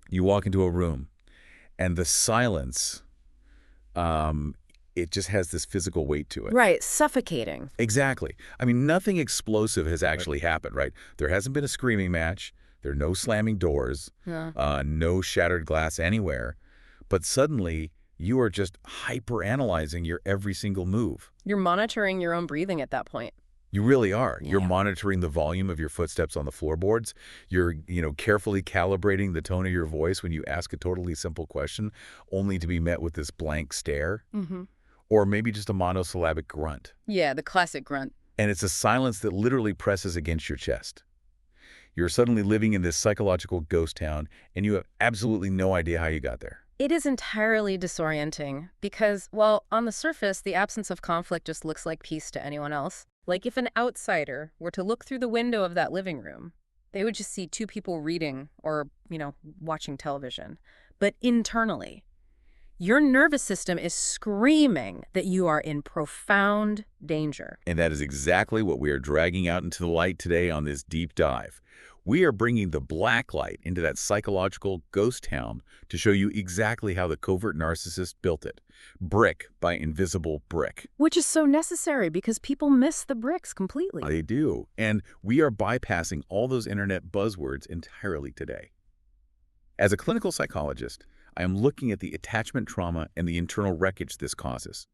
You walk into a room, and the silence, it just has this physical weight to it. Right, suffocating. Exactly. I mean, nothing explosive has actually happened, right? There hasn't been a screaming match. There are no slamming doors, Yeah. no shattered glass anywhere. But suddenly, you are just hyper-analyzing your every single move. You're monitoring your own breathing at that point. You really are. You're Yeah. monitoring the volume of your footsteps on the floorboards. You're, carefully calibrating the tone of your voice when you ask a totally simple question, only to be met with this blank stare, Mm-hmm. or maybe just a monosyllabic grunt. Yeah, the classic grunt. And it's a silence that literally presses against your chest. You're suddenly living in this psychological ghost town, and you have absolutely no idea how you got there. It is entirely disorienting because, well, on the surface, the absence of conflict just looks like peace to anyone else. Like if an outsider were to look through the window of that living room, they would just see two people reading or, watching television. But internally, your nervous system is screaming that you are in profound danger. And that is exactly what we are dragging out into the light today on this deep dive. We are bringing the black light into that psychological ghost town to show you exactly how the covert narcissist built it, brick by invisible brick. Which is so necessary because people miss the bricks completely. They do. And we are bypassing all those internet buzzwords entirely today. As a clinical psychologist, I am looking at the attachment trauma and the internal wreckage this causes.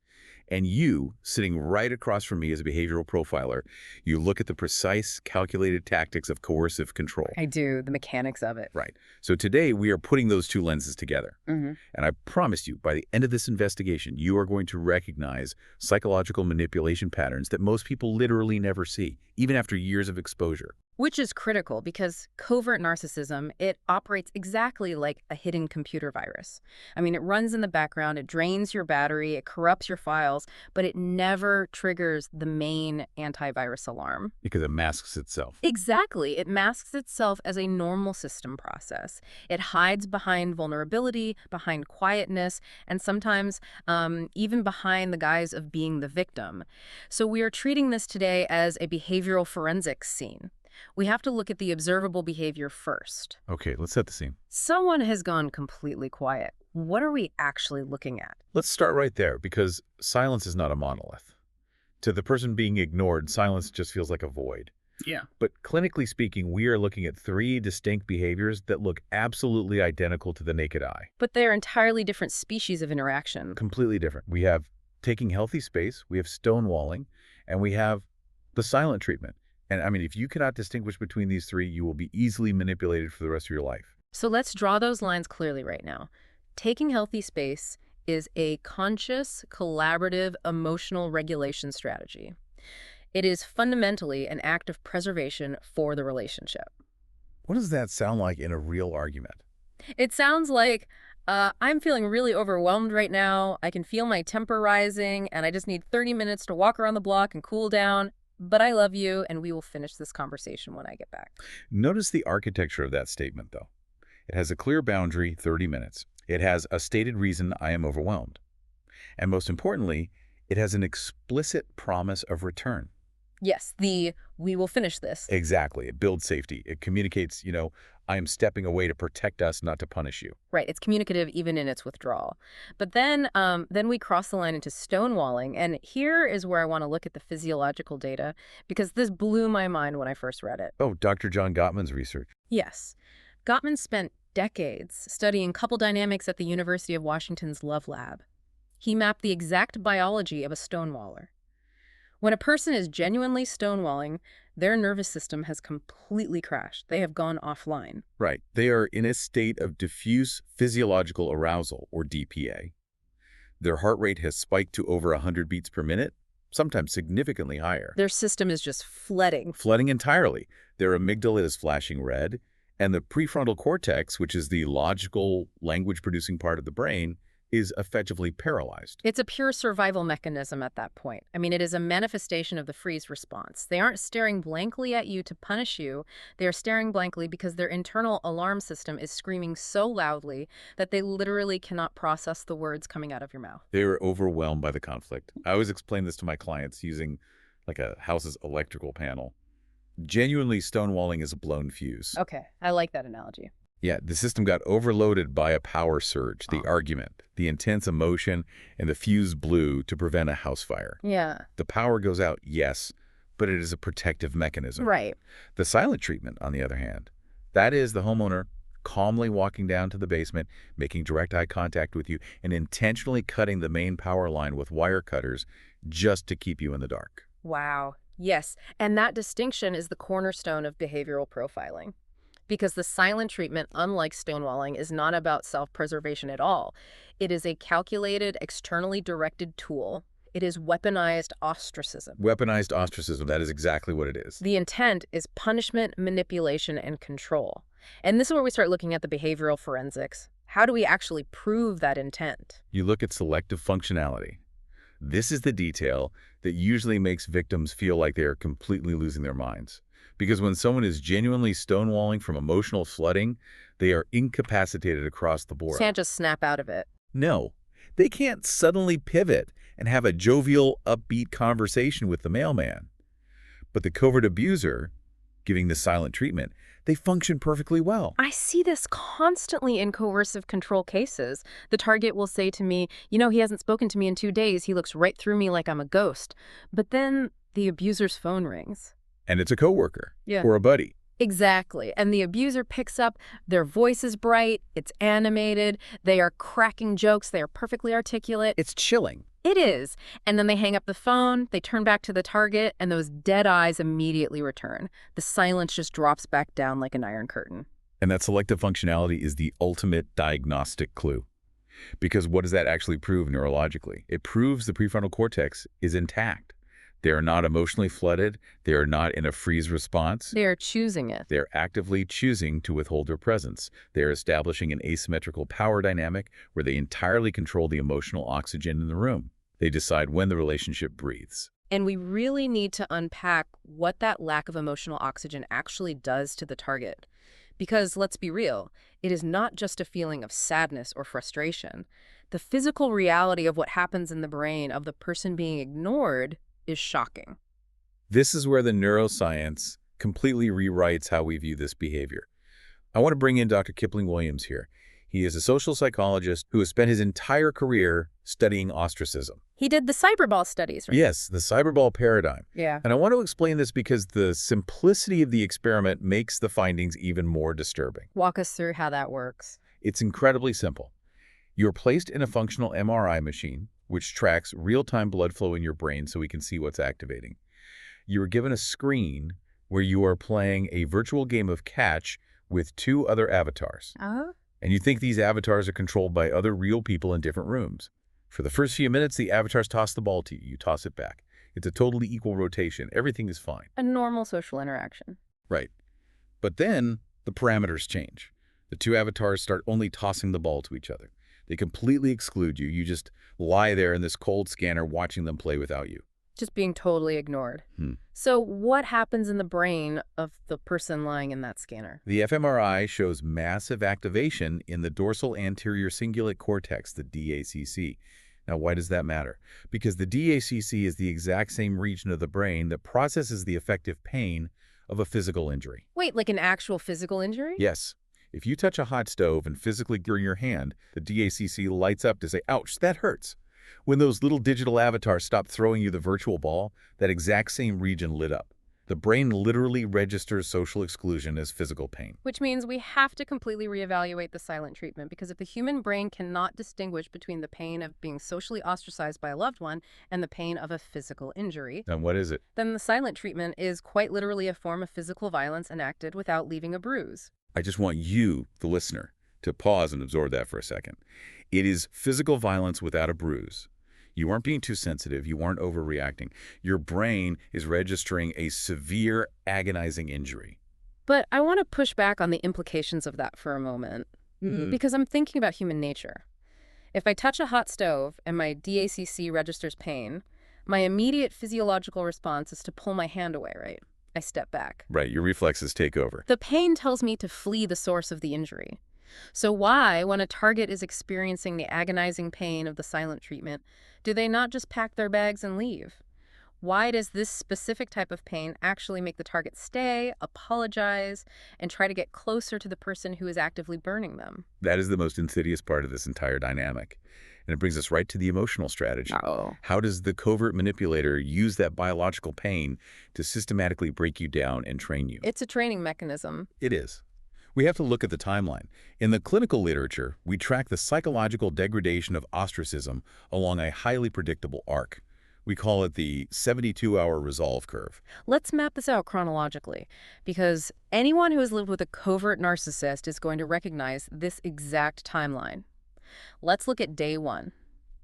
And you, sitting right across from me as a behavioral profiler, you look at the precise, calculated tactics of coercive control. I do, the mechanics of it. Right. So today we are putting those two lenses together. Mm-hmm. And I promise you, by the end of this investigation, you are going to recognize psychological manipulation patterns that most people literally never see, even after years of exposure. Which is critical because covert narcissism, it operates exactly like a hidden computer virus. I mean, it runs in the background, it drains your battery, it corrupts your files, but it never triggers the main antivirus alarm. Because it masks itself. Exactly. It masks itself as a normal system process. It hides behind vulnerability, behind quietness, and sometimes even behind the guise of being the victim. So we are treating this today as a behavioral forensics scene. We have to look at the observable behavior first. Okay, let's set the scene. Someone has gone completely quiet. What are we actually looking at? Let's start right there, because silence is not a monolith. To the person being ignored, silence just feels like a void. Yeah. But clinically speaking, we are looking at three distinct behaviors that look absolutely identical to the naked eye. But they're entirely different species of interaction. Completely different. We have taking healthy space, we have stonewalling, and we have the silent treatment. And I mean, if you cannot distinguish between these three, you will be easily manipulated for the rest of your life. So let's draw those lines clearly right now. Taking healthy space is a conscious, collaborative, emotional regulation strategy. It is fundamentally an act of preservation for the relationship. What does that sound like in a real argument? It sounds like, I'm feeling really overwhelmed right now. I can feel my temper rising, and I just need 30 minutes to walk around the block and cool down. But I love you, and we will finish this conversation when I get back. Notice the architecture of that statement, though. It has a clear boundary, 30 minutes. It has a stated reason, I am overwhelmed. And most importantly, it has an explicit promise of return. Yes, we will finish this. Exactly. It builds safety. It communicates, I am stepping away to protect us, not to punish you. Right, it's communicative even in its withdrawal. But then we cross the line into stonewalling, and here is where I want to look at the physiological data, because this blew my mind when I first read it. Oh, Dr. John Gottman's research. Yes. Gottman spent decades studying couple dynamics at the University of Washington's Love Lab. He mapped the exact biology of a stonewaller. When a person is genuinely stonewalling, their nervous system has completely crashed. They have gone offline. Right. They are in a state of diffuse physiological arousal, or DPA. Their heart rate has spiked to over 100 beats per minute, sometimes significantly higher. Their system is just flooding. Flooding entirely. Their amygdala is flashing red, and the prefrontal cortex, which is the logical, language-producing part of the brain, is effectively paralyzed. It's a pure survival mechanism at that point. I mean, it is a manifestation of the freeze response. They aren't staring blankly at you to punish you. They are staring blankly because their internal alarm system is screaming so loudly that they literally cannot process the words coming out of your mouth. They are overwhelmed by the conflict. I always explain this to my clients using like a house's electrical panel. Genuinely stonewalling is a blown fuse. Okay, I like that analogy. Yeah, the system got overloaded by a power surge, the Oh. argument, the intense emotion, and the fuse blew to prevent a house fire. Yeah, The power goes out, yes, but it is a protective mechanism. right. The silent treatment, on the other hand, that is the homeowner calmly walking down to the basement, making direct eye contact with you, and intentionally cutting the main power line with wire cutters just to keep you in the dark. Wow. Yes, and that distinction is the cornerstone of behavioral profiling. Because the silent treatment, unlike stonewalling, is not about self-preservation at all. It is a calculated, externally directed tool. It is weaponized ostracism. Weaponized ostracism, that is exactly what it is. The intent is punishment, manipulation, and control. And this is where we start looking at the behavioral forensics. How do we actually prove that intent? You look at selective functionality. This is the detail that usually makes victims feel like they are completely losing their minds. Because when someone is genuinely stonewalling from emotional flooding, they are incapacitated across the board. Can't just snap out of it. No, they can't suddenly pivot and have a jovial, upbeat conversation with the mailman. But the covert abuser, giving the silent treatment, they function perfectly well. I see this constantly in coercive control cases. The target will say to me, he hasn't spoken to me in 2 days. He looks right through me like I'm a ghost. But then the abuser's phone rings. And it's a coworker Yeah. or a buddy. Exactly. And the abuser picks up, their voice is bright, it's animated, they are cracking jokes, they are perfectly articulate. It's chilling. It is. And then they hang up the phone, they turn back to the target, and those dead eyes immediately return. The silence just drops back down like an iron curtain. And that selective functionality is the ultimate diagnostic clue. Because what does that actually prove neurologically? It proves the prefrontal cortex is intact. They are not emotionally flooded. They are not in a freeze response. They are choosing it. They're actively choosing to withhold their presence. They're establishing an asymmetrical power dynamic where they entirely control the emotional oxygen in the room. They decide when the relationship breathes. And we really need to unpack what that lack of emotional oxygen actually does to the target. Because let's be real, it is not just a feeling of sadness or frustration. The physical reality of what happens in the brain of the person being ignored is shocking. This is where the neuroscience completely rewrites how we view this behavior. I want to bring in Dr. Kipling Williams here. He is a social psychologist who has spent his entire career studying ostracism. He did the cyberball studies, right? Yes, the cyberball paradigm. Yeah. And I want to explain this because the simplicity of the experiment makes the findings even more disturbing. Walk us through how that works. It's incredibly simple. You're placed in a functional MRI machine, which tracks real-time blood flow in your brain so we can see what's activating. You are given a screen where you are playing a virtual game of catch with 2 other avatars. And you think these avatars are controlled by other real people in different rooms. For the first few minutes, the avatars toss the ball to you. You toss it back. It's a totally equal rotation. Everything is fine. A normal social interaction. Right. But then the parameters change. The 2 avatars start only tossing the ball to each other. They completely exclude you. You just lie there in this cold scanner watching them play without you. Just being totally ignored. So what happens in the brain of the person lying in that scanner? The fMRI shows massive activation in the dorsal anterior cingulate cortex, the DACC. Now, why does that matter? Because the DACC is the exact same region of the brain that processes the effective pain of a physical injury. Wait, like an actual physical injury? Yes. If you touch a hot stove and physically burn your hand, the DACC lights up to say, ouch, that hurts. When those little digital avatars stopped throwing you the virtual ball, that exact same region lit up. The brain literally registers social exclusion as physical pain. Which means we have to completely reevaluate the silent treatment, because if the human brain cannot distinguish between the pain of being socially ostracized by a loved one and the pain of a physical injury, Then what is it? then the silent treatment is quite literally a form of physical violence enacted without leaving a bruise. I just want you, the listener, to pause and absorb that for a second. It is physical violence without a bruise. You aren't being too sensitive. You aren't overreacting. Your brain is registering a severe, agonizing injury. But I want to push back on the implications of that for a moment, because I'm thinking about human nature. If I touch a hot stove and my DACC registers pain, my immediate physiological response is to pull my hand away, right? I step back. Right, your reflexes take over. The pain tells me to flee the source of the injury. So why, when a target is experiencing the agonizing pain of the silent treatment, do they not just pack their bags and leave? Why does this specific type of pain actually make the target stay, apologize, and try to get closer to the person who is actively burning them? That is the most insidious part of this entire dynamic. And it brings us right to the emotional strategy. Oh. How does the covert manipulator use that biological pain to systematically break you down and train you? It's a training mechanism. It is. We have to look at the timeline. In the clinical literature, we track the psychological degradation of ostracism along a highly predictable arc. We call it the 72-hour resolve curve. Let's map this out chronologically, because anyone who has lived with a covert narcissist is going to recognize this exact timeline. Let's look at day 1,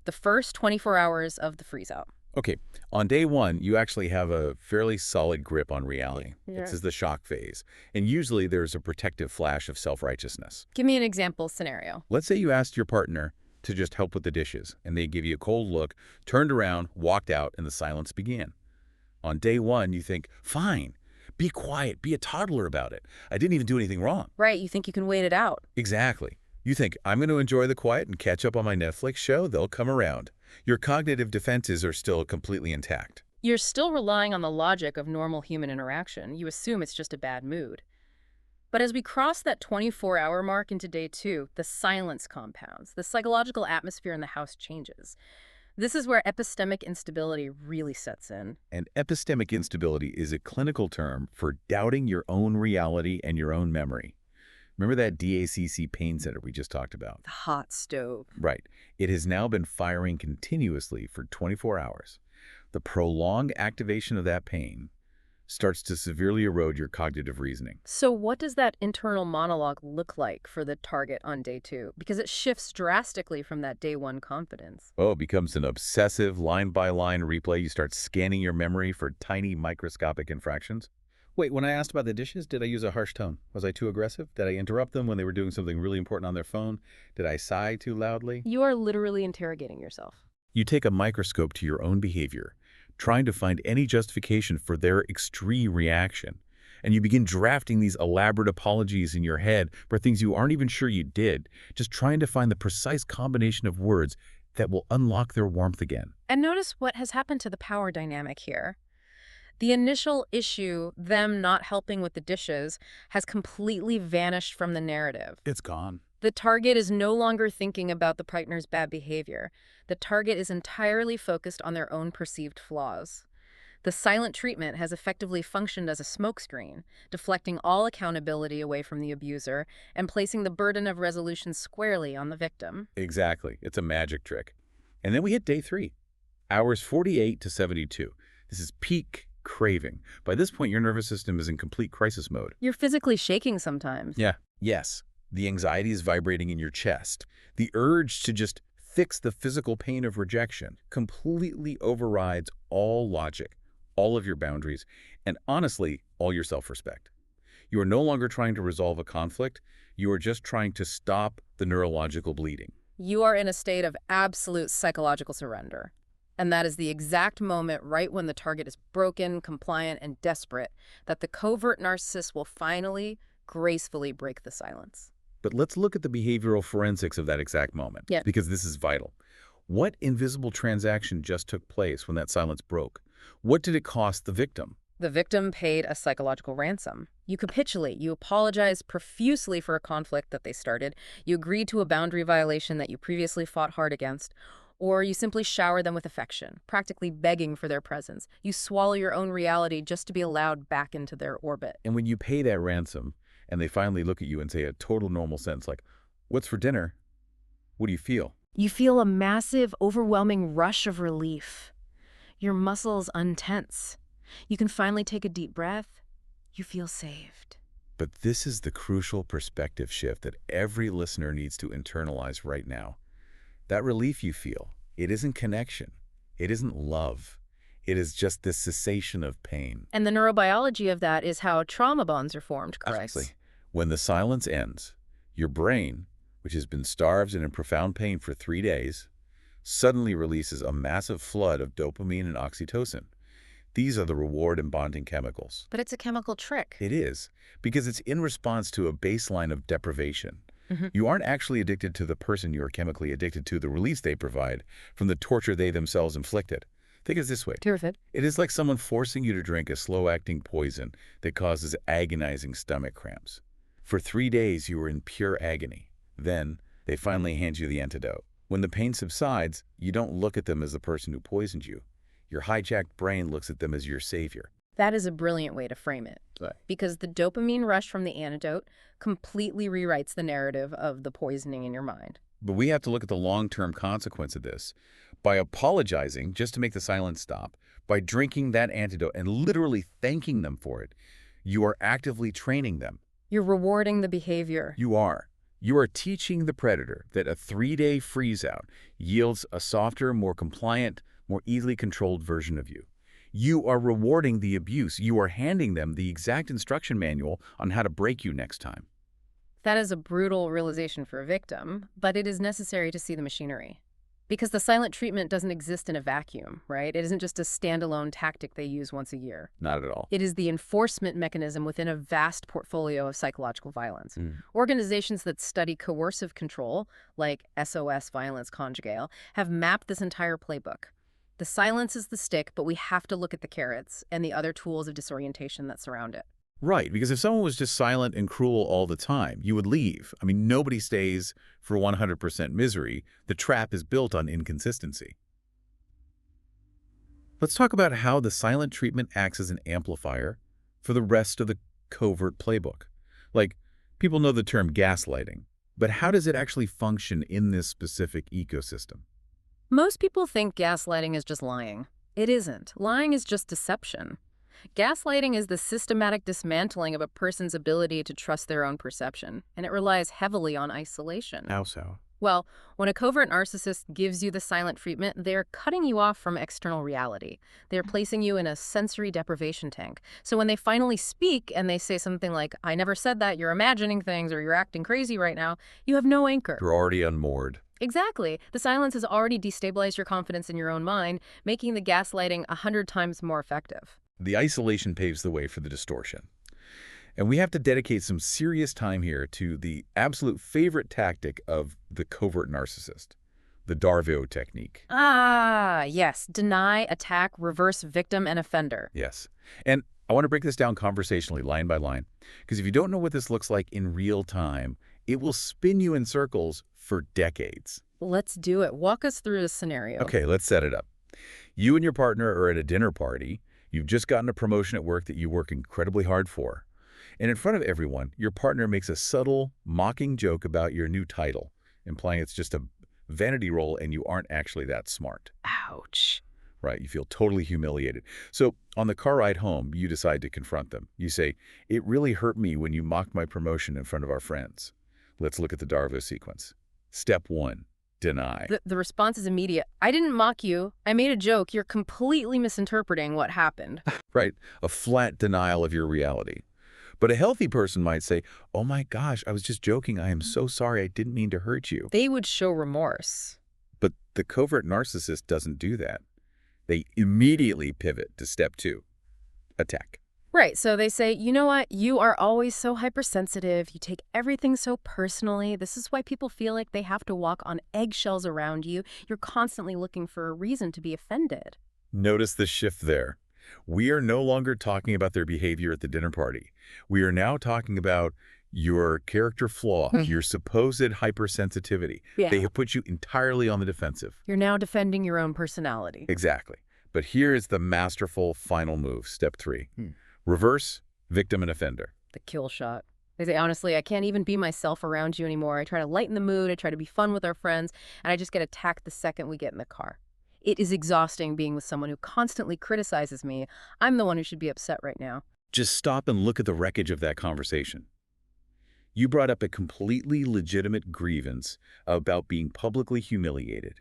the first 24 hours of the freeze-out. Okay, on day 1, you actually have a fairly solid grip on reality. Yeah. This is the shock phase. And usually there's a protective flash of self-righteousness. Give me an example scenario. Let's say you asked your partner to just help with the dishes, and they give you a cold look, turned around, walked out, and the silence began. On day 1, you think, fine, be quiet, be a toddler about it. I didn't even do anything wrong. Right, you think you can wait it out. Exactly. You think, I'm going to enjoy the quiet and catch up on my Netflix show, they'll come around. Your cognitive defenses are still completely intact. You're still relying on the logic of normal human interaction. You assume it's just a bad mood. But as we cross that 24-hour mark into day 2, the silence compounds. The psychological atmosphere in the house changes. This is where epistemic instability really sets in. And epistemic instability is a clinical term for doubting your own reality and your own memory. Remember that DACC pain center we just talked about? The hot stove. Right. It has now been firing continuously for 24 hours. The prolonged activation of that pain starts to severely erode your cognitive reasoning. So what does that internal monologue look like for the target on day 2? Because it shifts drastically from that day 1 confidence. Oh, it becomes an obsessive line-by-line replay. You start scanning your memory for tiny microscopic infractions. Wait, when I asked about the dishes, did I use a harsh tone? Was I too aggressive? Did I interrupt them when they were doing something really important on their phone? Did I sigh too loudly? You are literally interrogating yourself. You take a microscope to your own behavior, trying to find any justification for their extreme reaction. And you begin drafting these elaborate apologies in your head for things you aren't even sure you did, just trying to find the precise combination of words that will unlock their warmth again. And notice what has happened to the power dynamic here. The initial issue, them not helping with the dishes, has completely vanished from the narrative. It's gone. The target is no longer thinking about the partner's bad behavior. The target is entirely focused on their own perceived flaws. The silent treatment has effectively functioned as a smokescreen, deflecting all accountability away from the abuser and placing the burden of resolution squarely on the victim. Exactly. It's a magic trick. And then we hit day 3, hours 48 to 72. This is peak craving. By this point, your nervous system is in complete crisis mode. You're physically shaking sometimes. Yeah. Yes. The anxiety is vibrating in your chest. The urge to just fix the physical pain of rejection completely overrides all logic, all of your boundaries, and honestly, all your self-respect. You are no longer trying to resolve a conflict. You are just trying to stop the neurological bleeding. You are in a state of absolute psychological surrender. And that is the exact moment right when the target is broken, compliant, and desperate that the covert narcissist will finally, gracefully break the silence. But let's look at the behavioral forensics of that exact moment, because this is vital. What invisible transaction just took place when that silence broke? What did it cost the victim? The victim paid a psychological ransom. You capitulate. You apologize profusely for a conflict that they started. You agree to a boundary violation that you previously fought hard against. Or you simply shower them with affection, practically begging for their presence. You swallow your own reality just to be allowed back into their orbit. And when you pay that ransom, and they finally look at you and say a total normal sentence like, "What's for dinner?" What do you feel? You feel a massive, overwhelming rush of relief. Your muscles untense. You can finally take a deep breath. You feel saved. But this is the crucial perspective shift that every listener needs to internalize right now. That relief you feel, it isn't connection. It isn't love. It is just this cessation of pain. And the neurobiology of that is how trauma bonds are formed, correct? Absolutely. When the silence ends, your brain, which has been starved and in profound pain for 3 days, suddenly releases a massive flood of dopamine and oxytocin. These are the reward and bonding chemicals. But it's a chemical trick. It is, because it's in response to a baseline of deprivation. You aren't actually addicted to the person you are chemically addicted to the release they provide from the torture they themselves inflicted. Think of it this way. Terrific. It is like someone forcing you to drink a slow-acting poison that causes agonizing stomach cramps. For 3 days, you were in pure agony. Then, they finally hand you the antidote. When the pain subsides, you don't look at them as the person who poisoned you. Your hijacked brain looks at them as your savior. That is a brilliant way to frame it. Right. Because the dopamine rush from the antidote completely rewrites the narrative of the poisoning in your mind. But we have to look at the long-term consequence of this. By apologizing just to make the silence stop, by drinking that antidote and literally thanking them for it, you are actively training them. You're rewarding the behavior. You are. You are teaching the predator that a 3-day freeze-out yields a softer, more compliant, more easily controlled version of you. You are rewarding the abuse. You are handing them the exact instruction manual on how to break you next time. That is a brutal realization for a victim, but it is necessary to see the machinery. Because the silent treatment doesn't exist in a vacuum, right? It isn't just a standalone tactic they use once a year. Not at all. It is the enforcement mechanism within a vast portfolio of psychological violence. Organizations that study coercive control, like SOS Violence Conjugale, have mapped this entire playbook. The silence is the stick, but we have to look at the carrots and the other tools of disorientation that surround it. Right, because if someone was just silent and cruel all the time, you would leave. I mean, nobody stays for 100% misery. The trap is built on inconsistency. Let's talk about how the silent treatment acts as an amplifier for the rest of the covert playbook. Like, people know the term gaslighting, but how does it actually function in this specific ecosystem? Most people think gaslighting is just lying. It isn't. Lying is just deception. Gaslighting is the systematic dismantling of a person's ability to trust their own perception, and it relies heavily on isolation. How so? Well, when a covert narcissist gives you the silent treatment, they're cutting you off from external reality. They're placing you in a sensory deprivation tank. So when they finally speak and they say something like, "I never said that, you're imagining things, or you're acting crazy right now," you have no anchor. You're already unmoored. Exactly. The silence has already destabilized your confidence in your own mind, making the gaslighting 100 times more effective. The isolation paves the way for the distortion. And we have to dedicate some serious time here to the absolute favorite tactic of the covert narcissist, the Darvo technique. Ah, yes. Deny, attack, reverse victim and offender. Yes. And I want to break this down conversationally, line by line, because if you don't know what this looks like in real time, it will spin you in circles for decades. Let's do it. Walk us through the scenario. Okay, let's set it up. You and your partner are at a dinner party. You've just gotten a promotion at work that you work incredibly hard for. And in front of everyone, your partner makes a subtle, mocking joke about your new title, implying it's just a vanity role and you aren't actually that smart. Ouch. Right, you feel totally humiliated. So on the car ride home, you decide to confront them. You say, "It really hurt me when you mocked my promotion in front of our friends." Let's look at the Darvo sequence. Step 1, deny. The response is immediate. "I didn't mock you. I made a joke. You're completely misinterpreting what happened." Right, a flat denial of your reality. But a healthy person might say, "Oh my gosh, I was just joking. I am so sorry. I didn't mean to hurt you." They would show remorse. But the covert narcissist doesn't do that. They immediately pivot to step 2, attack. Right, so they say, "You know what? You are always so hypersensitive. You take everything so personally. This is why people feel like they have to walk on eggshells around you. You're constantly looking for a reason to be offended." Notice the shift there. We are no longer talking about their behavior at the dinner party. We are now talking about your character flaw, your supposed hypersensitivity. Yeah. They have put you entirely on the defensive. You're now defending your own personality. Exactly. But here is the masterful final move, step 3. Reverse victim and offender. The kill shot. They say, "Honestly, I can't even be myself around you anymore. I try to lighten the mood. I try to be fun with our friends, and I just get attacked the second we get in the car. It is exhausting being with someone who constantly criticizes me. I'm the one who should be upset right now." Just stop and look at the wreckage of that conversation. You brought up a completely legitimate grievance about being publicly humiliated.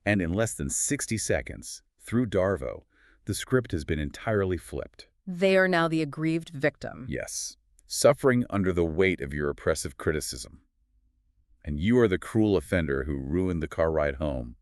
And in less than 60 seconds, through Darvo, the script has been entirely flipped. They are now the aggrieved victim. Yes, suffering under the weight of your oppressive criticism. And you are the cruel offender who ruined the car ride home.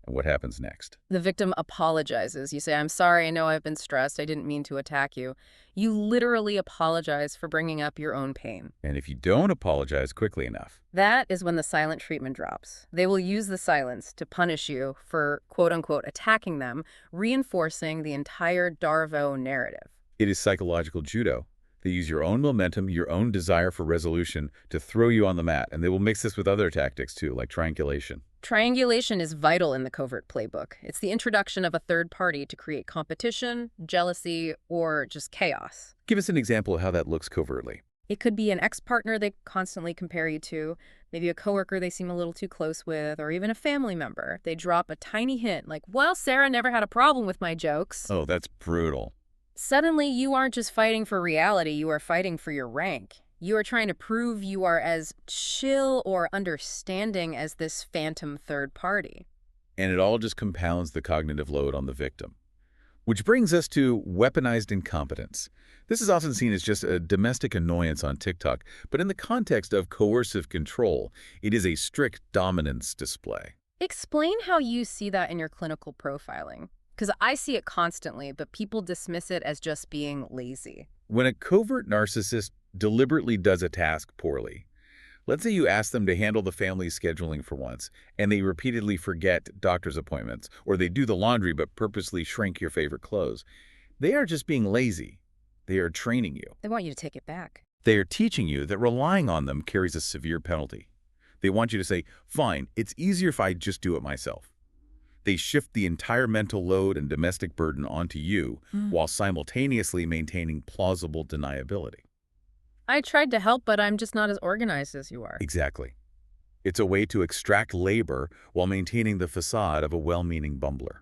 What happens next? The victim apologizes. You say, "I'm sorry, I know I've been stressed. I didn't mean to attack you." You literally apologize for bringing up your own pain. And if you don't apologize quickly enough, That is when the silent treatment drops. They will use the silence to punish you for, quote unquote, attacking them, reinforcing the entire Darvo narrative. it is psychological judo. They use your own momentum, your own desire for resolution to throw you on the mat, and they will mix this with other tactics too, like triangulation. Triangulation is vital in the covert playbook. It's the introduction of a third party to create competition, jealousy, or just chaos. Give us an example of how that looks covertly. It could be an ex-partner they constantly compare you to, maybe a coworker they seem a little too close with, or even a family member. They drop a tiny hint like, "Well, Sarah never had a problem with my jokes." Oh, that's brutal. Suddenly, you aren't just fighting for reality, you are fighting for your rank. You are trying to prove you are as chill or understanding as this phantom third party. And it all just compounds the cognitive load on the victim. Which brings us to weaponized incompetence. This is often seen as just a domestic annoyance on TikTok, but in the context of coercive control, it is a strict dominance display. Explain how you see that in your clinical profiling. Because I see it constantly, but people dismiss it as just being lazy. When a covert narcissist deliberately does a task poorly, let's say you ask them to handle the family scheduling for once, and they repeatedly forget doctor's appointments, or they do the laundry but purposely shrink your favorite clothes, they are just being lazy. They are training you. They want you to take it back. They are teaching you that relying on them carries a severe penalty. They want you to say, fine, it's easier if I just do it myself. They shift the entire mental load and domestic burden onto you while simultaneously maintaining plausible deniability. I tried to help, but I'm just not as organized as you are. Exactly. It's a way to extract labor while maintaining the facade of a well-meaning bumbler.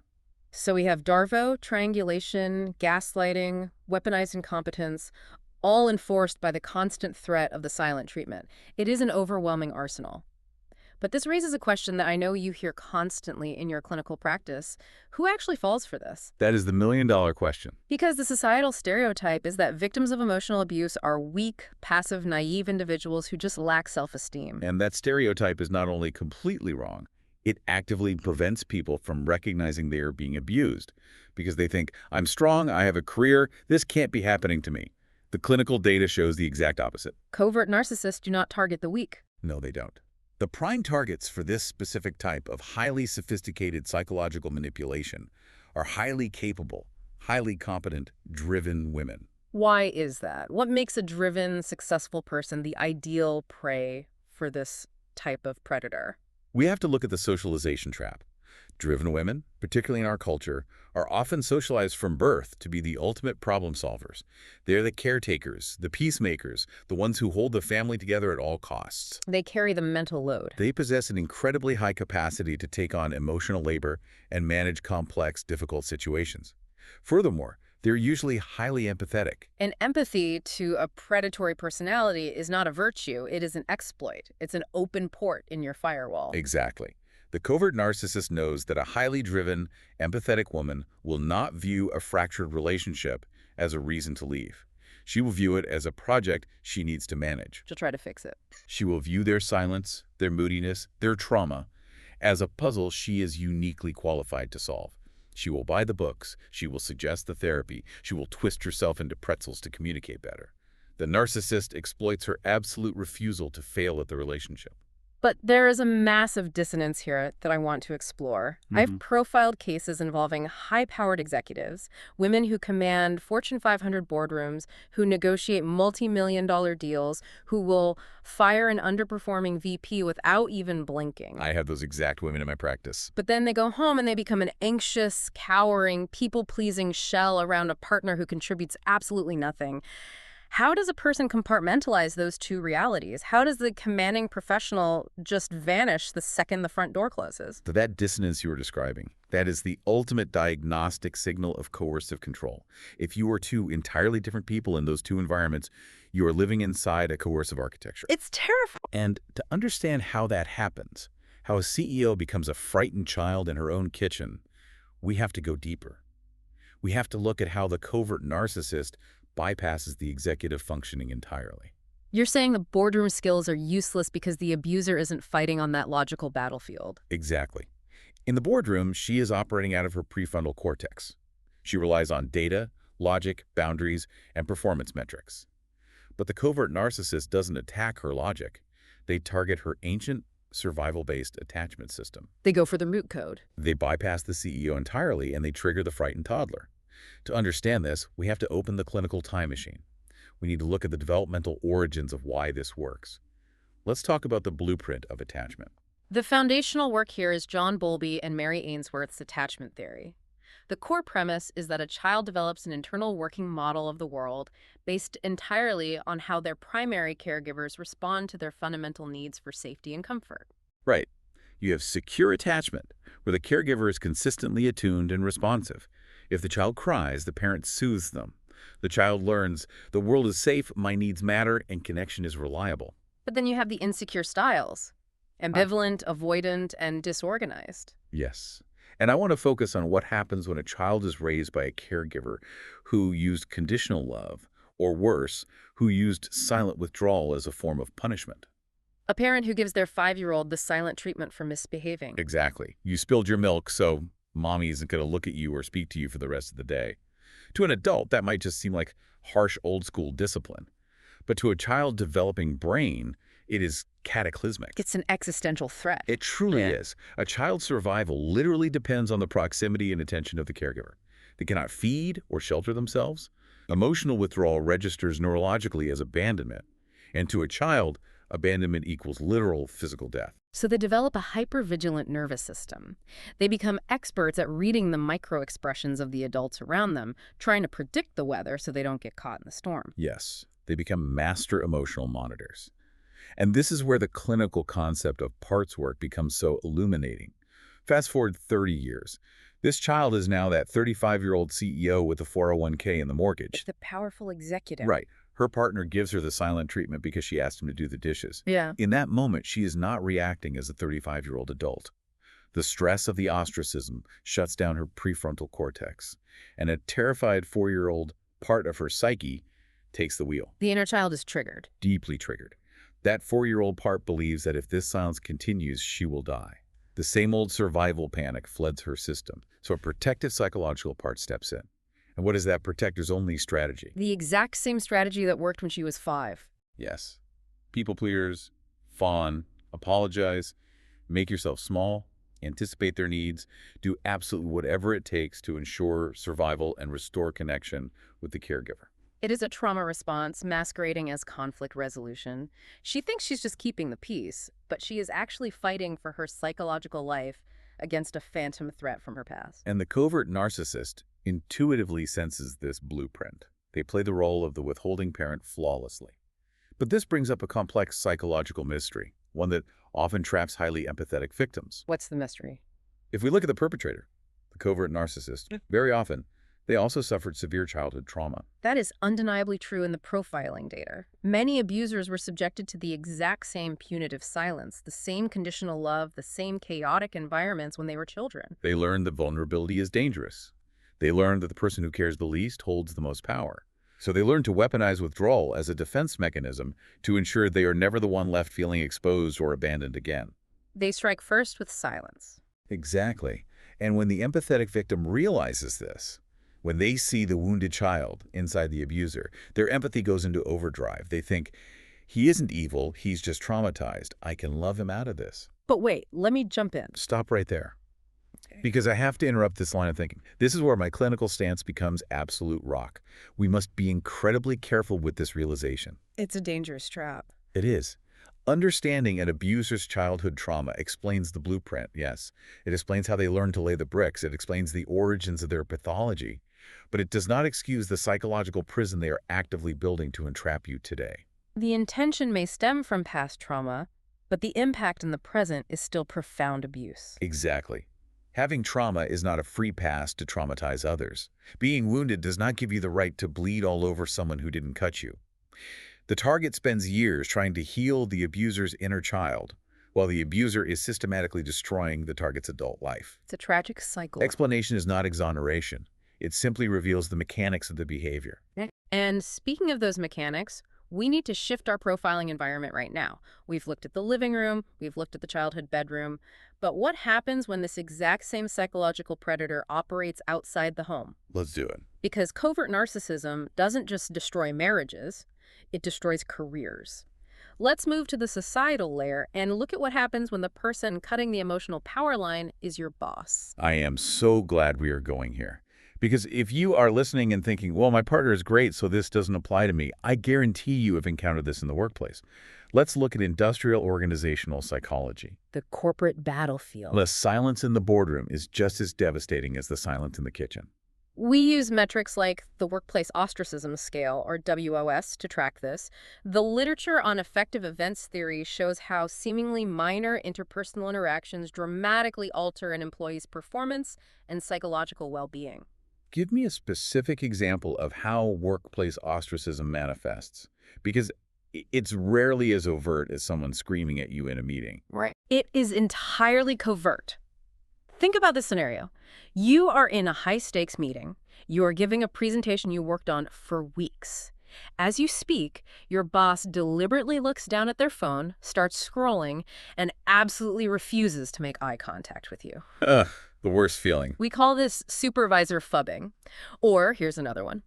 So we have Darvo, triangulation, gaslighting, weaponized incompetence, all enforced by the constant threat of the silent treatment. It is an overwhelming arsenal. But this raises a question that I know you hear constantly in your clinical practice. Who actually falls for this? That is the million-dollar question. Because the societal stereotype is that victims of emotional abuse are weak, passive, naive individuals who just lack self-esteem. And that stereotype is not only completely wrong, it actively prevents people from recognizing they are being abused because they think, I'm strong, I have a career, this can't be happening to me. The clinical data shows the exact opposite. Covert narcissists do not target the weak. No, they don't. The prime targets for this specific type of highly sophisticated psychological manipulation are highly capable, highly competent, driven women. Why is that? What makes a driven, successful person the ideal prey for this type of predator? We have to look at the socialization trap. Driven women, particularly in our culture, are often socialized from birth to be the ultimate problem solvers. They're the caretakers, the peacemakers, the ones who hold the family together at all costs. They carry the mental load. They possess an incredibly high capacity to take on emotional labor and manage complex, difficult situations. Furthermore, they're usually highly empathetic. And empathy to a predatory personality is not a virtue, it is an exploit. It's an open port in your firewall. Exactly. The covert narcissist knows that a highly driven, empathetic woman will not view a fractured relationship as a reason to leave. She will view it as a project she needs to manage. She'll try to fix it. She will view their silence, their moodiness, their trauma as a puzzle she is uniquely qualified to solve. She will buy the books, she will suggest the therapy, she will twist herself into pretzels to communicate better. The narcissist exploits her absolute refusal to fail at the relationship. But there is a massive dissonance here that I want to explore. I've profiled cases involving high-powered executives, women who command Fortune 500 boardrooms, who negotiate multi-million-dollar deals, who will fire an underperforming VP without even blinking. I have those exact women in my practice. But then they go home and they become an anxious, cowering, people-pleasing shell around a partner who contributes absolutely nothing. How does a person compartmentalize those two realities? How does the commanding professional just vanish the second the front door closes? So that dissonance you were describing, that is the ultimate diagnostic signal of coercive control. If you are two entirely different people in those two environments, you are living inside a coercive architecture. It's terrifying. And to understand how that happens, how a CEO becomes a frightened child in her own kitchen, we have to go deeper. We have to look at how the covert narcissist bypasses the executive functioning entirely. You're saying the boardroom skills are useless because the abuser isn't fighting on that logical battlefield. Exactly. In the boardroom, she is operating out of her prefrontal cortex. She relies on data, logic, boundaries, and performance metrics. But the covert narcissist doesn't attack her logic. They target her ancient, survival-based attachment system. They go for the root code. They bypass the CEO entirely and they trigger the frightened toddler. To understand this, we have to open the clinical time machine. We need to look at the developmental origins of why this works. Let's talk about the blueprint of attachment. The foundational work here is John Bowlby and Mary Ainsworth's attachment theory. The core premise is that a child develops an internal working model of the world based entirely on how their primary caregivers respond to their fundamental needs for safety and comfort. Right. You have secure attachment, where the caregiver is consistently attuned and responsive. If the child cries, the parent soothes them. The child learns the world is safe, my needs matter, and connection is reliable. But then you have the insecure styles, ambivalent, avoidant, and disorganized. Yes. And I want to focus on what happens when a child is raised by a caregiver who used conditional love, or worse, who used silent withdrawal as a form of punishment. A parent who gives their 5-year-old the silent treatment for misbehaving. Exactly. You spilled your milk, so mommy isn't going to look at you or speak to you for the rest of the day. To an adult, that might just seem like harsh old-school discipline. But to a child-developing brain, it is cataclysmic. It's an existential threat. It truly is. A child's survival literally depends on the proximity and attention of the caregiver. They cannot feed or shelter themselves. Emotional withdrawal registers neurologically as abandonment. And to a child, abandonment equals literal physical death. So they develop a hypervigilant nervous system. They become experts at reading the micro-expressions of the adults around them, trying to predict the weather so they don't get caught in the storm. Yes, they become master emotional monitors. And this is where the clinical concept of parts work becomes so illuminating. Fast forward 30 years. This child is now that 35-year-old CEO with the 401k and the mortgage. The powerful executive. Right. Her partner gives her the silent treatment because she asked him to do the dishes. Yeah. In that moment, she is not reacting as a 35-year-old adult. The stress of the ostracism shuts down her prefrontal cortex, and a terrified 4-year-old part of her psyche takes the wheel. The inner child is triggered. Deeply triggered. That 4-year-old part believes that if this silence continues, she will die. The same old survival panic floods her system, so a protective psychological part steps in. And what is that protector's only strategy? The exact same strategy that worked when she was 5. Yes. People pleasers, fawn, apologize, make yourself small, anticipate their needs, do absolutely whatever it takes to ensure survival and restore connection with the caregiver. It is a trauma response masquerading as conflict resolution. She thinks she's just keeping the peace, but she is actually fighting for her psychological life against a phantom threat from her past. And the covert narcissist intuitively senses this blueprint. They play the role of the withholding parent flawlessly. But this brings up a complex psychological mystery, one that often traps highly empathetic victims. What's the mystery? If we look at the perpetrator, the covert narcissist, very often, they also suffered severe childhood trauma. That is undeniably true in the profiling data. Many abusers were subjected to the exact same punitive silence, the same conditional love, the same chaotic environments when they were children. They learned that vulnerability is dangerous. They learned that the person who cares the least holds the most power. So they learned to weaponize withdrawal as a defense mechanism to ensure they are never the one left feeling exposed or abandoned again. They strike first with silence. Exactly. And when the empathetic victim realizes this, when they see the wounded child inside the abuser, their empathy goes into overdrive. They think, he isn't evil, he's just traumatized. I can love him out of this. But wait, let me jump in. Stop right there. Because I have to interrupt this line of thinking. This is where my clinical stance becomes absolute rock. We must be incredibly careful with this realization. It's a dangerous trap. It is. Understanding an abuser's childhood trauma explains the blueprint, yes. It explains how they learned to lay the bricks. It explains the origins of their pathology. But it does not excuse the psychological prison they are actively building to entrap you today. The intention may stem from past trauma, but the impact in the present is still profound abuse. Exactly. Having trauma is not a free pass to traumatize others. Being wounded does not give you the right to bleed all over someone who didn't cut you. The target spends years trying to heal the abuser's inner child, while the abuser is systematically destroying the target's adult life. It's a tragic cycle. Explanation is not exoneration. It simply reveals the mechanics of the behavior. And speaking of those mechanics, We need to shift our profiling environment right now. We've looked at the living room, we've looked at the childhood bedroom, but what happens when this exact same psychological predator operates outside the home? Let's do it. Because covert narcissism doesn't just destroy marriages, it destroys careers. Let's move to the societal layer and look at what happens when the person cutting the emotional power line is your boss. I am so glad we are going here. Because if you are listening and thinking, well, my partner is great, so this doesn't apply to me, I guarantee you have encountered this in the workplace. Let's look at industrial organizational psychology. The corporate battlefield. The silence in the boardroom is just as devastating as the silence in the kitchen. We use metrics like the Workplace Ostracism Scale, or WOS, to track this. The literature on effective events theory shows how seemingly minor interpersonal interactions dramatically alter an employee's performance and psychological well-being. Give me a specific example of how workplace ostracism manifests, because it's rarely as overt as someone screaming at you in a meeting. Right. It is entirely covert. Think about this scenario. You are in a high-stakes meeting. You are giving a presentation you worked on for weeks. As you speak, your boss deliberately looks down at their phone, starts scrolling, and absolutely refuses to make eye contact with you. Ugh, the worst feeling. We call this supervisor phubbing. Or, here's another one.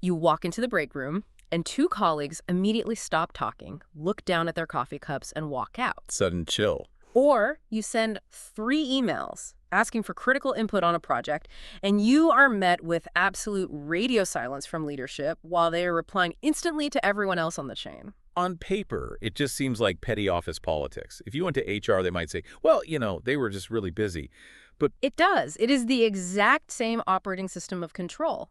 You walk into the break room, and two colleagues immediately stop talking, look down at their coffee cups, and walk out. Sudden chill. Or you send 3 emails asking for critical input on a project, and you are met with absolute radio silence from leadership while they are replying instantly to everyone else on the chain. On paper, it just seems like petty office politics. If you went to HR, they might say, well, they were just really busy. But it does. It is the exact same operating system of control.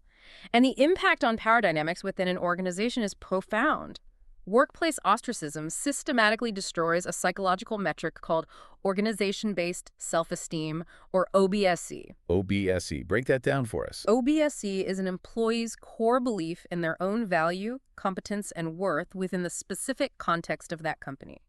And the impact on power dynamics within an organization is profound. Workplace ostracism systematically destroys a psychological metric called organization-based self-esteem, or OBSE. OBSE, break that down for us. OBSE is an employee's core belief in their own value, competence, and worth within the specific context of that company.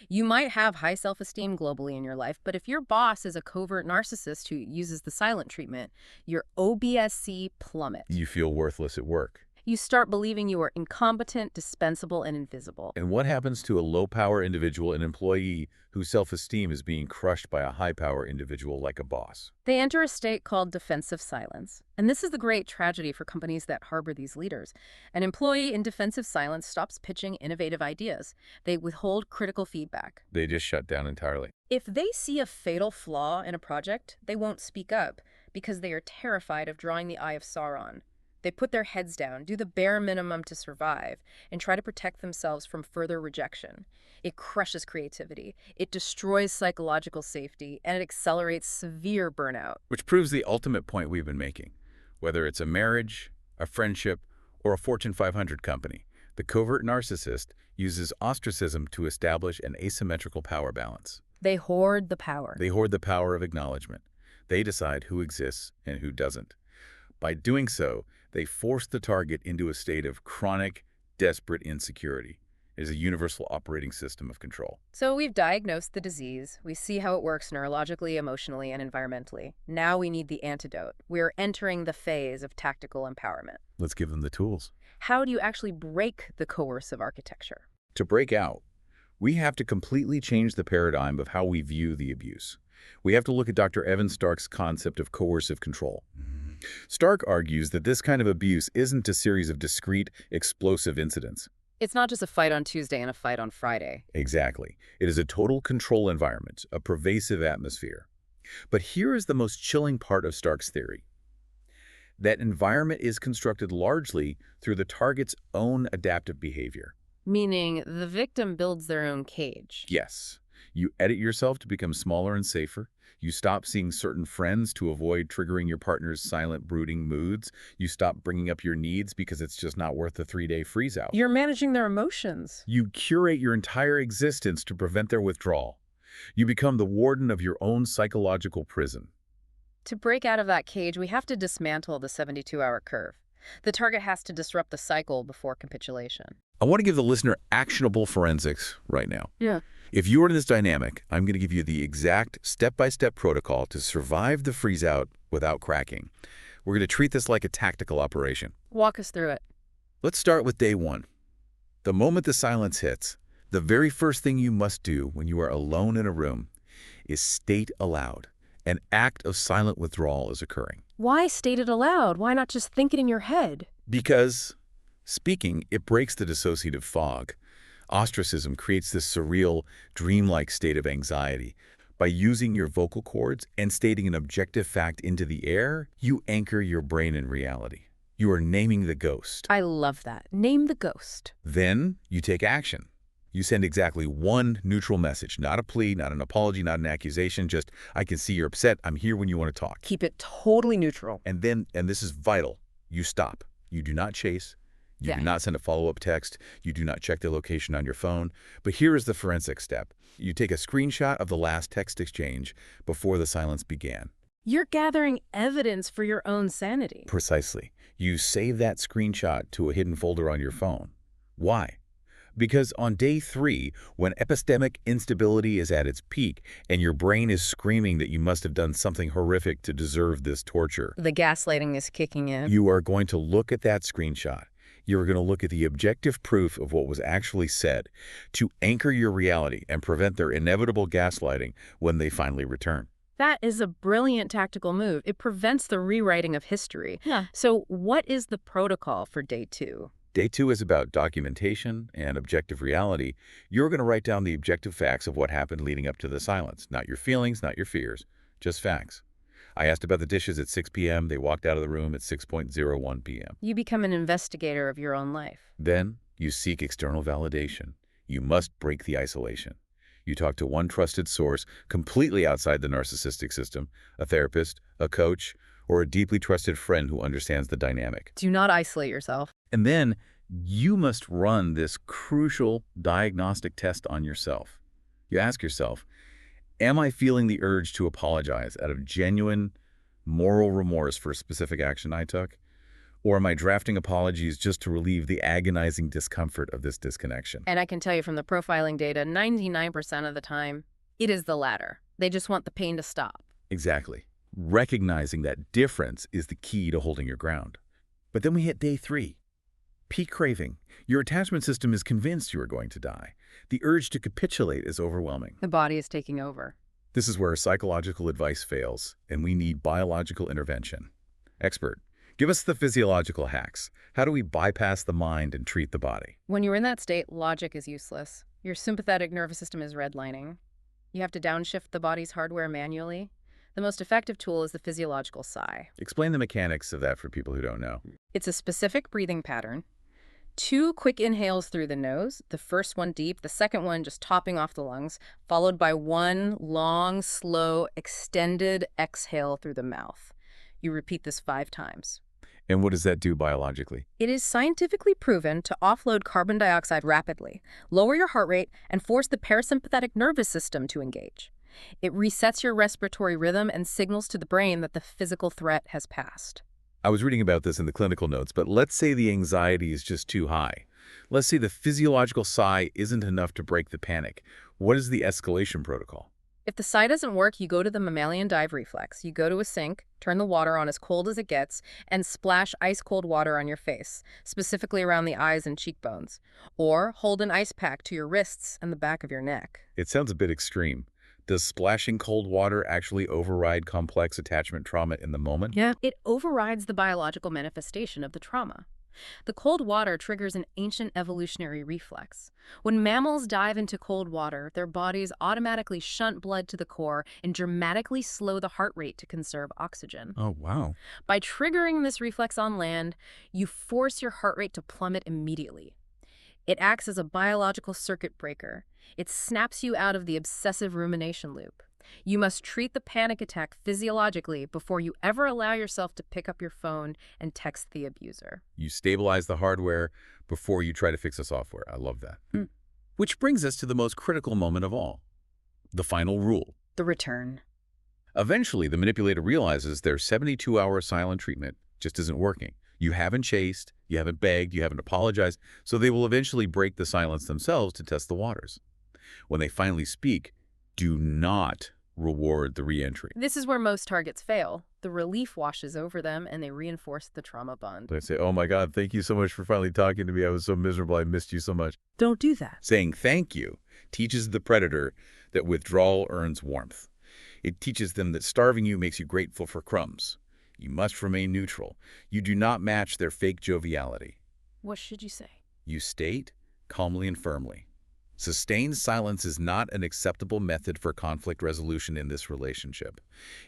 You might have high self-esteem globally in your life, but if your boss is a covert narcissist who uses the silent treatment, your OBSE plummets. You feel worthless at work. You start believing you are incompetent, dispensable, and invisible. And what happens to a low-power individual, an employee whose self-esteem is being crushed by a high-power individual like a boss? They enter a state called defensive silence. And this is the great tragedy for companies that harbor these leaders. An employee in defensive silence stops pitching innovative ideas. They withhold critical feedback. They just shut down entirely. If they see a fatal flaw in a project, they won't speak up because they are terrified of drawing the eye of Sauron. They put their heads down, do the bare minimum to survive, and try to protect themselves from further rejection. It crushes creativity, it destroys psychological safety, and it accelerates severe burnout. Which proves the ultimate point we've been making. Whether it's a marriage, a friendship, or a Fortune 500 company, the covert narcissist uses ostracism to establish an asymmetrical power balance. They hoard the power. They hoard the power of acknowledgement. They decide who exists and who doesn't. By doing so, they force the target into a state of chronic, desperate insecurity. It is a universal operating system of control. So we've diagnosed the disease. We see how it works neurologically, emotionally, and environmentally. Now we need the antidote. We're entering the phase of tactical empowerment. Let's give them the tools. How do you actually break the coercive architecture? To break out, we have to completely change the paradigm of how we view the abuse. We have to look at Dr. Evan Stark's concept of coercive control. Stark argues that this kind of abuse isn't a series of discrete, explosive incidents. It's not just a fight on Tuesday and a fight on Friday. Exactly. It is a total control environment, a pervasive atmosphere. But here is the most chilling part of Stark's theory. That environment is constructed largely through the target's own adaptive behavior. Meaning the victim builds their own cage. Yes. You edit yourself to become smaller and safer. You stop seeing certain friends to avoid triggering your partner's silent, brooding moods. You stop bringing up your needs because it's just not worth the 3-day freeze-out. You're managing their emotions. You curate your entire existence to prevent their withdrawal. You become the warden of your own psychological prison. To break out of that cage, we have to dismantle the 72-hour curve. The target has to disrupt the cycle before capitulation. I want to give the listener actionable forensics right now. Yeah. If you are in this dynamic, I'm going to give you the exact step-by-step protocol to survive the freeze-out without cracking. We're going to treat this like a tactical operation. Walk us through it. Let's start with day 1. The moment the silence hits, the very first thing you must do when you are alone in a room is state aloud. An act of silent withdrawal is occurring. Why state it aloud? Why not just think it in your head? Because speaking, it breaks the dissociative fog. Ostracism creates this surreal, dreamlike state of anxiety. By using your vocal cords and stating an objective fact into the air, you anchor your brain in reality. You are naming the ghost. I love that. Name the ghost. Then you take action. You send exactly one neutral message, not a plea, not an apology, not an accusation, just, I can see you're upset, I'm here when you want to talk. Keep it totally neutral. And then, and this is vital, you stop. You do not chase. You do not send a follow-up text. You do not check the location on your phone. But here is the forensic step. You take a screenshot of the last text exchange before the silence began. You're gathering evidence for your own sanity. Precisely. You save that screenshot to a hidden folder on your phone. Why? Because on day 3, when epistemic instability is at its peak and your brain is screaming that you must have done something horrific to deserve this torture, The gaslighting is kicking in. you are going to look at that screenshot. You are going to look at the objective proof of what was actually said to anchor your reality and prevent their inevitable gaslighting when they finally return. That is a brilliant tactical move. It prevents the rewriting of history. Yeah. So what is the protocol for day 2? Day 2 is about documentation and objective reality. You're going to write down the objective facts of what happened leading up to the silence. Not your feelings, not your fears, just facts. I asked about the dishes at 6 p.m. They walked out of the room at 6:01 p.m. You become an investigator of your own life. Then you seek external validation. You must break the isolation. You talk to one trusted source completely outside the narcissistic system, a therapist, a coach, or a deeply trusted friend who understands the dynamic. Do not isolate yourself. And then you must run this crucial diagnostic test on yourself. You ask yourself, am I feeling the urge to apologize out of genuine moral remorse for a specific action I took? Or am I drafting apologies just to relieve the agonizing discomfort of this disconnection? And I can tell you from the profiling data, 99% of the time, it is the latter. They just want the pain to stop. Exactly. Recognizing that difference is the key to holding your ground. But then we hit day 3. Peak craving. Your attachment system is convinced you are going to die. The urge to capitulate is overwhelming. The body is taking over. This is where psychological advice fails, and we need biological intervention. Expert, give us the physiological hacks. How do we bypass the mind and treat the body? When you're in that state, logic is useless. Your sympathetic nervous system is redlining. You have to downshift the body's hardware manually. The most effective tool is the physiological sigh. Explain the mechanics of that for people who don't know. It's a specific breathing pattern. 2 quick inhales through the nose, the first one deep, the second one just topping off the lungs, followed by 1 long, slow, extended exhale through the mouth. You repeat this 5 times. And what does that do biologically? It is scientifically proven to offload carbon dioxide rapidly, lower your heart rate, and force the parasympathetic nervous system to engage. It resets your respiratory rhythm and signals to the brain that the physical threat has passed. I was reading about this in the clinical notes, but let's say the anxiety is just too high. Let's say the physiological sigh isn't enough to break the panic. What is the escalation protocol? If the sigh doesn't work, you go to the mammalian dive reflex. You go to a sink, turn the water on as cold as it gets, and splash ice-cold water on your face, specifically around the eyes and cheekbones. Or hold an ice pack to your wrists and the back of your neck. It sounds a bit extreme. Does splashing cold water actually override complex attachment trauma in the moment? Yeah. It overrides the biological manifestation of the trauma. The cold water triggers an ancient evolutionary reflex. When mammals dive into cold water, their bodies automatically shunt blood to the core and dramatically slow the heart rate to conserve oxygen. Oh, wow. By triggering this reflex on land, you force your heart rate to plummet immediately. It acts as a biological circuit breaker. It snaps you out of the obsessive rumination loop. You must treat the panic attack physiologically before you ever allow yourself to pick up your phone and text the abuser. You stabilize the hardware before you try to fix the software. I love that. Which brings us to the most critical moment of all, the final rule. The return. Eventually, the manipulator realizes their 72-hour silent treatment just isn't working. You haven't chased, you haven't begged, you haven't apologized, so they will eventually break the silence themselves to test the waters. When they finally speak, do not reward the reentry. This is where most targets fail. The relief washes over them and they reinforce the trauma bond. They say, oh my God, thank you so much for finally talking to me. I was so miserable. I missed you so much. Don't do that. Saying thank you teaches the predator that withdrawal earns warmth. It teaches them that starving you makes you grateful for crumbs. You must remain neutral. You do not match their fake joviality. What should you say? You state calmly and firmly. Sustained silence is not an acceptable method for conflict resolution in this relationship.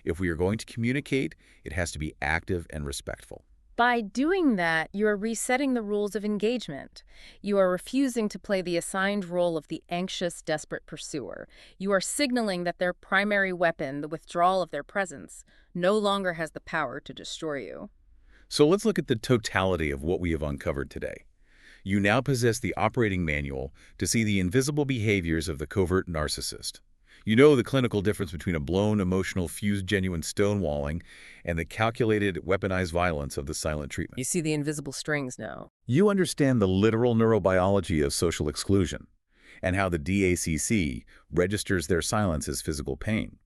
If we are going to communicate, it has to be active and respectful. By doing that, you are resetting the rules of engagement. You are refusing to play the assigned role of the anxious, desperate pursuer. You are signaling that their primary weapon, the withdrawal of their presence, no longer has the power to destroy you. So let's look at the totality of what we have uncovered today. You now possess the operating manual to see the invisible behaviors of the covert narcissist. You know the clinical difference between a blown, emotional, fused, genuine stonewalling and the calculated, weaponized violence of the silent treatment. You see the invisible strings now. You understand the literal neurobiology of social exclusion and how the DACC registers their silence as physical pain.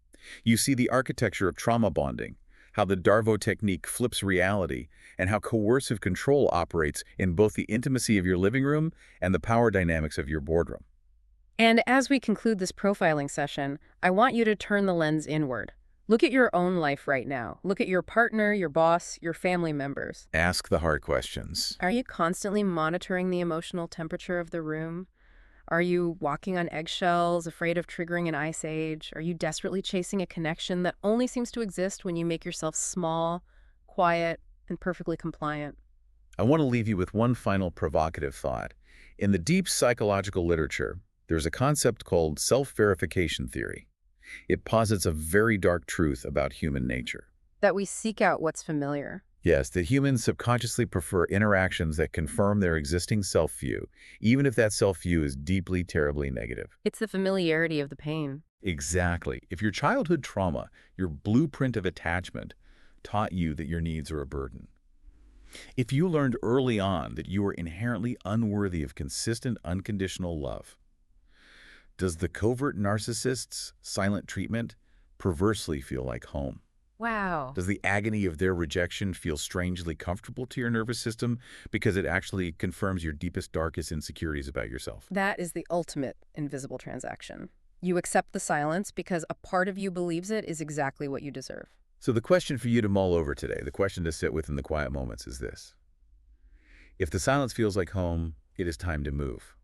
You see the architecture of trauma bonding, how the Darvo technique flips reality, and how coercive control operates in both the intimacy of your living room and the power dynamics of your boardroom. And as we conclude this profiling session, I want you to turn the lens inward. Look at your own life right now. Look at your partner, your boss, your family members. Ask the hard questions. Are you constantly monitoring the emotional temperature of the room? Are you walking on eggshells, afraid of triggering an ice age? Are you desperately chasing a connection that only seems to exist when you make yourself small, quiet, and perfectly compliant? I want to leave you with one final provocative thought. In the deep psychological literature, there's a concept called self-verification theory. It posits a very dark truth about human nature. That we seek out what's familiar. Yes, that humans subconsciously prefer interactions that confirm their existing self-view, even if that self-view is deeply, terribly negative. It's the familiarity of the pain. Exactly. If your childhood trauma, your blueprint of attachment, taught you that your needs are a burden. If you learned early on that you are inherently unworthy of consistent, unconditional love, does the covert narcissist's silent treatment perversely feel like home? Wow. Does the agony of their rejection feel strangely comfortable to your nervous system because it actually confirms your deepest, darkest insecurities about yourself? That is the ultimate invisible transaction. You accept the silence because a part of you believes it is exactly what you deserve. So the question for you to mull over today, the question to sit with in the quiet moments is this. If the silence feels like home, it is time to move.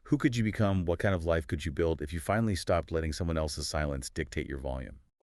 Who could you become? What kind of life could you build if you finally stopped letting someone else's silence dictate your volume?